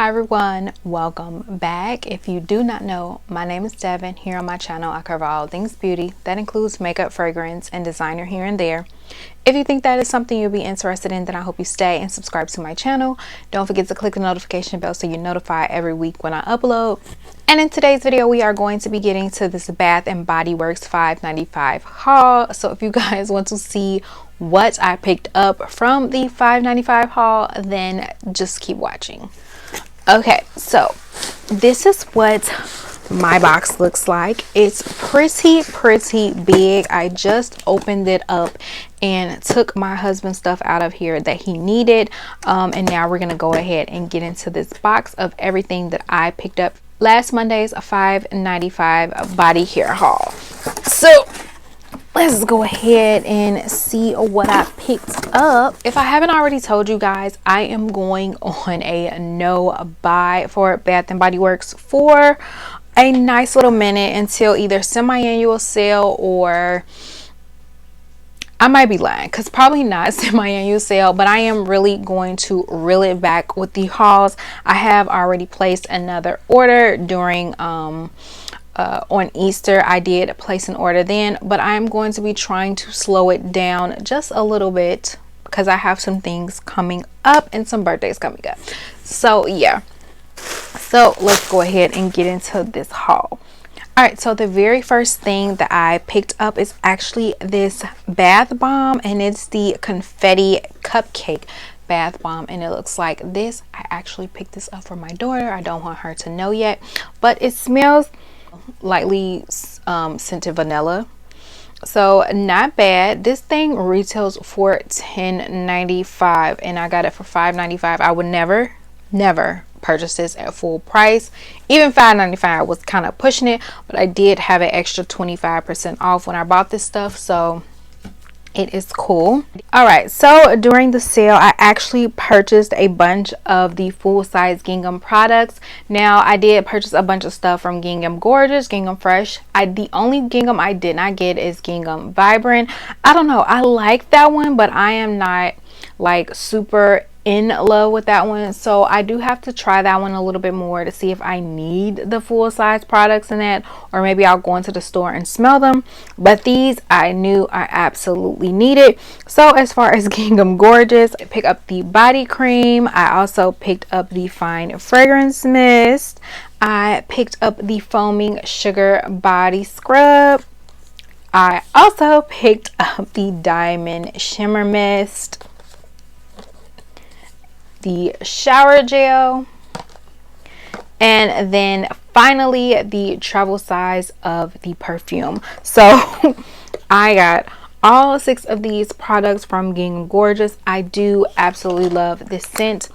Hi everyone, welcome back. If you do not know, my name is Devon. Here on my channel I cover all things beauty. That includes makeup, fragrance, and designer here and there. If you think that is something you'll be interested in, then I hope you stay and subscribe to my channel. Don't forget to click the notification bell so you're notified every week when I upload. And in today's video we are going to be getting to this Bath and Body Works $5.95 haul. So if you guys want to see what I picked up from the $5.95 haul, then just keep watching. Okay, so this is what my box looks like. It's pretty big. I just opened it up and took my husband's stuff out of here that he needed, and now we're gonna go ahead and get into this box of everything that I picked up last Monday's $5.95 body hair haul. So let's go ahead and see what I picked up. If I haven't already told you guys, I am going on a no buy for Bath and Body Works for a nice little minute until either semi-annual sale, or I might be lying because probably not semi-annual sale, but I am really going to reel it back with the hauls. I have already placed another order during on Easter. I did place an order then, but I'm going to be trying to slow it down just a little bit because I have some things coming up and some birthdays coming up. So yeah, so let's go ahead and get into this haul. All right, so the very first thing that I picked up is actually this bath bomb, and it's the confetti cupcake bath bomb, and it looks like this. I actually picked this up for my daughter. I don't want her to know yet, but it smells lightly scented vanilla, so not bad. This thing retails for $10.95 and I got it for $5.95. I would never purchase this at full price. Even $5.95 was kind of pushing it, but I did have an extra 25% off when I bought this stuff, so it is cool. All right, so during the sale I actually purchased a bunch of the full-size Gingham products. Now I did purchase a bunch of stuff from Gingham Gorgeous, Gingham Fresh. The only Gingham I did not get is Gingham Vibrant. I don't know, I like that one, but I am not like super in love with that one, so I do have to try that one a little bit more to see if I need the full-size products in that, or maybe I'll go into the store and smell them. But these I knew I absolutely needed. So as far as Gingham Gorgeous, I picked up the body cream. I also picked up the fine fragrance mist. I picked up the foaming sugar body scrub. I also picked up the diamond shimmer mist, the shower gel, and then finally the travel size of the perfume. So I got all 6 of these products from Gingham Gorgeous. I do absolutely love this scent.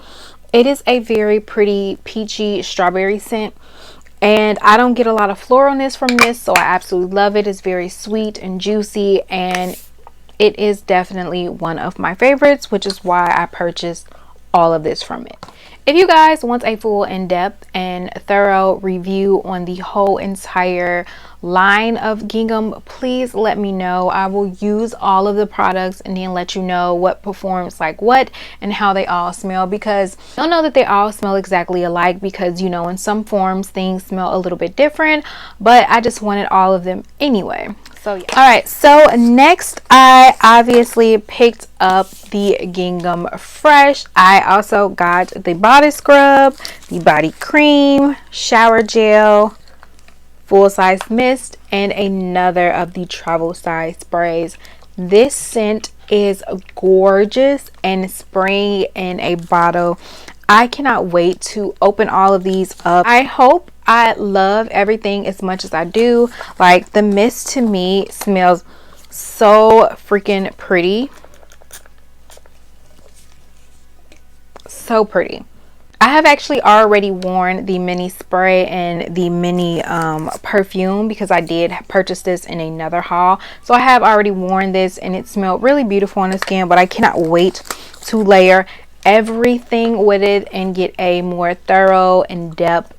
It is a very pretty peachy strawberry scent, and I don't get a lot of floralness from this, so I absolutely love it. It's very sweet and juicy, and it is definitely one of my favorites, which is why I purchased all of this from it. If you guys want a full in-depth and thorough review on the whole entire line of Gingham, please let me know. I will use all of the products and then let you know what performs like what and how they all smell, because I don't know that they all smell exactly alike, because you know in some forms things smell a little bit different, but I just wanted all of them anyway. So yeah. All right, so next I obviously picked up the Gingham Fresh. I also got the body scrub, the body cream, shower gel, full-size mist, and another of the travel size sprays. This scent is gorgeous and spring in a bottle. I cannot wait to open all of these up. I hope I love everything as much as I do. Like, the mist to me smells so freaking pretty. So pretty. I have actually already worn the mini spray and the mini perfume, because I did purchase this in another haul. So I have already worn this and it smelled really beautiful on the skin, but I cannot wait to layer everything with it and get a more thorough, in-depth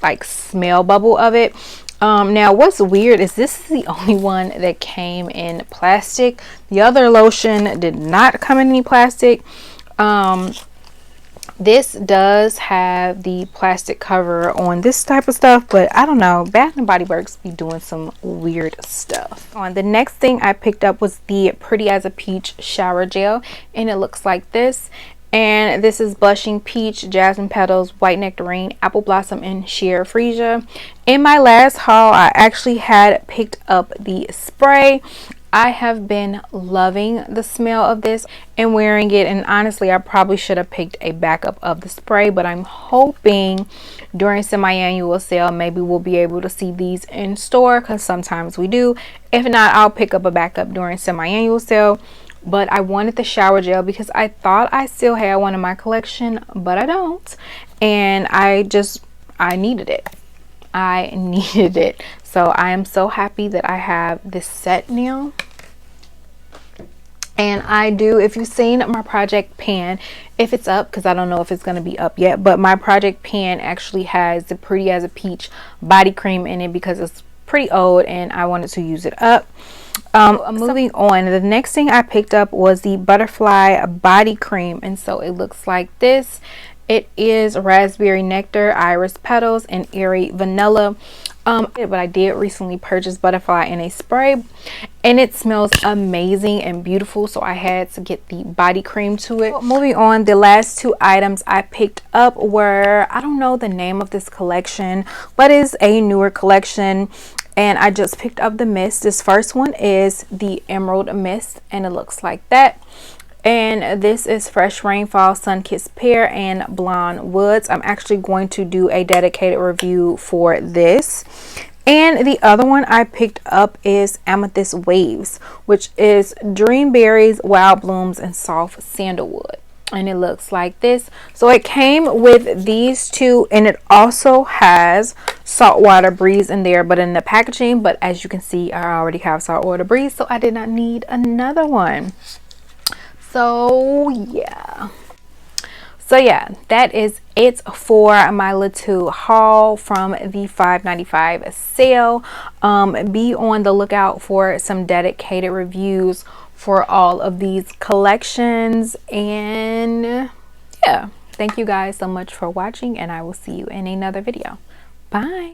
like smell bubble of it. Now what's weird is this is the only one that came in plastic. The other lotion did not come in any plastic. This does have the plastic cover on this type of stuff, but I don't know, Bath and Body Works be doing some weird stuff. On the next thing I picked up was the Pretty as a Peach shower gel, and it looks like this. And this is Blushing Peach, Jasmine Petals, White Nectarine, Apple Blossom, and Sheer Freesia. In my last haul, I actually had picked up the spray. I have been loving the smell of this and wearing it, and honestly I probably should have picked a backup of the spray, but I'm hoping during semi-annual sale maybe we'll be able to see these in store, because sometimes we do. If not, I'll pick up a backup during semi-annual sale. But I wanted the shower gel because I thought I still had one in my collection, but I don't, and I needed it. I needed it. So I am so happy that I have this set now. And I do, if you've seen my project pan, if it's up, because I don't know if it's going to be up yet, but my project pan actually has the Pretty as a Peach body cream in it because it's pretty old and I wanted to use it up. Moving on, the next thing I picked up was the Butterfly body cream, and so it looks like this. It is Raspberry Nectar, Iris Petals, and Airy Vanilla. But I did recently purchase Butterfly in a spray, and it smells amazing and beautiful, so I had to get the body cream to it. Moving on, the last two items I picked up were, I don't know the name of this collection, but it's a newer collection, and I just picked up the mist. This first one is the Emerald Mist, and it looks like that. And this is Fresh Rainfall, Sun-Kissed Pear, and Blonde Woods. I'm actually going to do a dedicated review for this. And the other one I picked up is Amethyst Waves, which is Dreamberries, Wild Blooms, and Soft Sandalwood. And it looks like this. So it came with these two, and it also has Saltwater Breeze in there, but in the packaging. But as you can see, I already have Saltwater Breeze, so I did not need another one. So yeah, that is it for my little haul from the $5.95 sale. Be on the lookout for some dedicated reviews for all of these collections, and yeah, thank you guys so much for watching, and I will see you in another video. Bye.